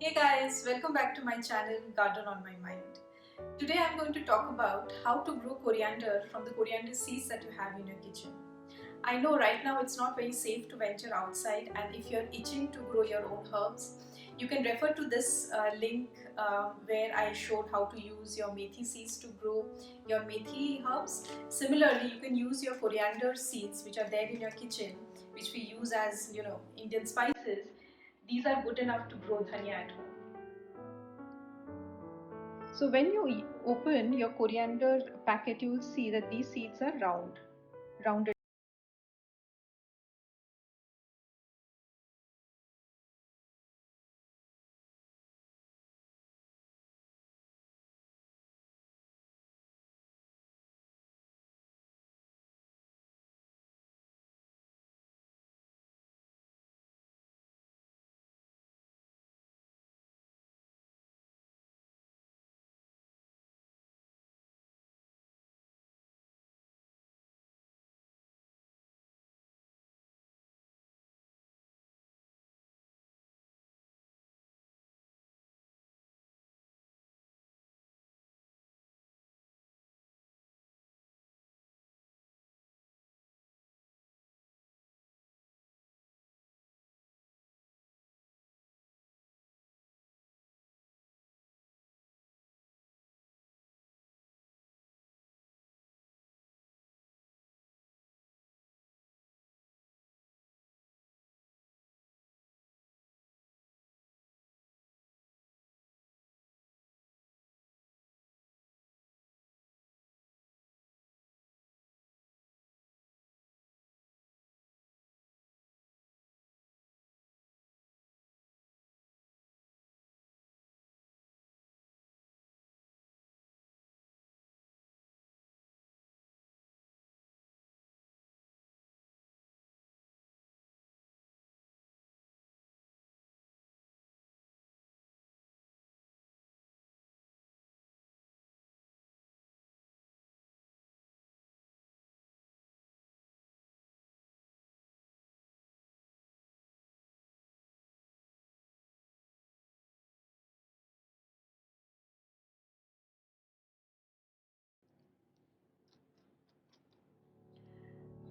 Hey guys, welcome back to my channel Garden on My Mind. Today I'm going to talk about how to grow coriander from the coriander seeds that you have in your kitchen. I know right now it's not very safe to venture outside, and if you're itching to grow your own herbs, you can refer to this link where I showed how to use your methi seeds to grow your methi herbs. Similarly, you can use your coriander seeds which are there in your kitchen, which we use as Indian spices. These are good enough to grow dhania at home. So when you open your coriander packet, you will see that these seeds are rounded.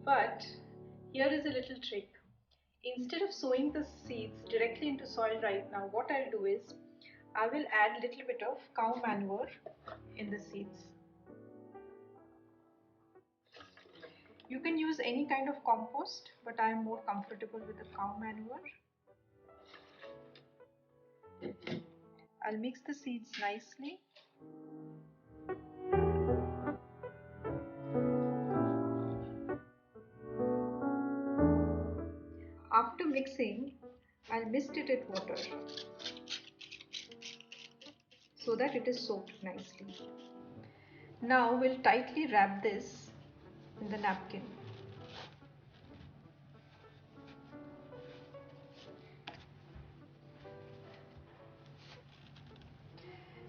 But here is a little trick. Instead of sowing the seeds directly into soil right now, what I'll do is I will add a little bit of cow manure in the seeds. You can use any kind of compost, but I am more comfortable with the cow manure. I'll mix the seeds nicely. After mixing, I'll mist it with water so that it is soaked nicely. Now we'll tightly wrap this in the napkin.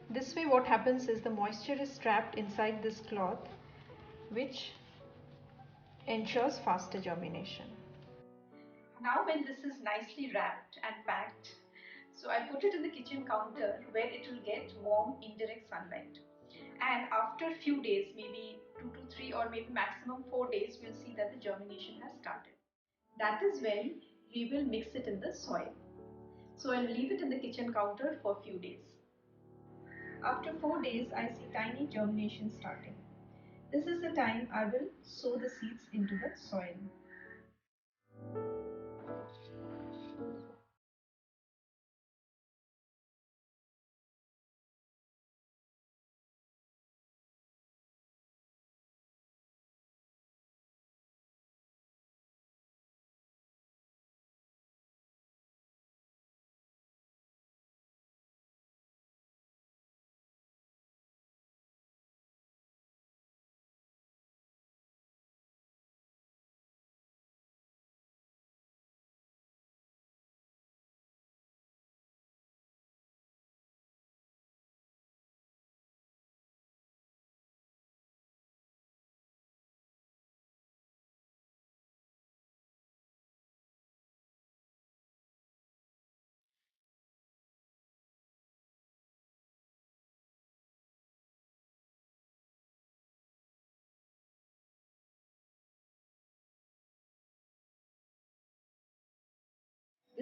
This way what happens is the moisture is trapped inside this cloth, which ensures faster germination. Now when this is nicely wrapped and packed, so I put it in the kitchen counter where it will get warm indirect sunlight. And after a few days, maybe 2 to 3 or maybe maximum 4 days, we'll see that the germination has started. That is when we will mix it in the soil. So I'll leave it in the kitchen counter for a few days. After 4 days, I see tiny germination starting. This is the time I will sow the seeds into the soil.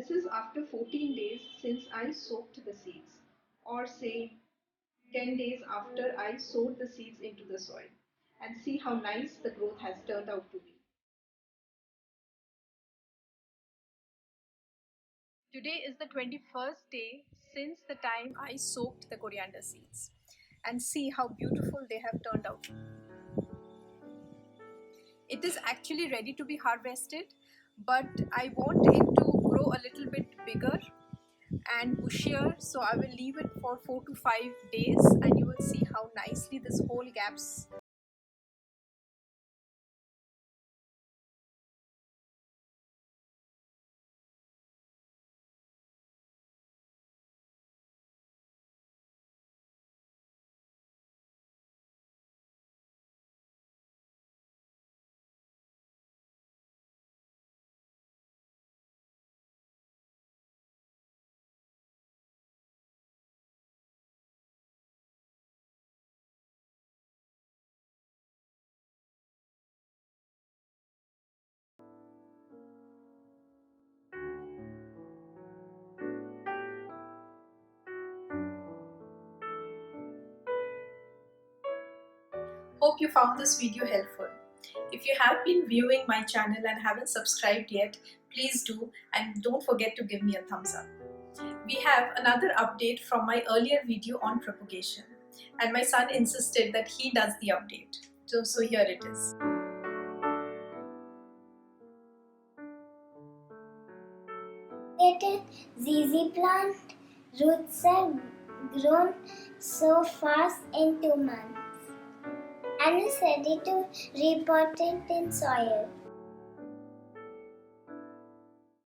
This is after 14 days since I soaked the seeds, or say 10 days after I sowed the seeds into the soil, and see how nice the growth has turned out to be. Today is the 21st day since the time I soaked the coriander seeds, and see how beautiful they have turned out. It is actually ready to be harvested, but I want it to grow a little bit bigger and bushier, so I will leave it for 4 to 5 days and you will see how nicely this whole gaps. Hope you found this video helpful. If you have been viewing my channel and haven't subscribed yet, please do, and don't forget to give me a thumbs up. We have another update from my earlier video on propagation, and my son insisted that he does the update. So here it is. ZZ plant roots have grown so fast in 2 months and is ready to repot it in soil.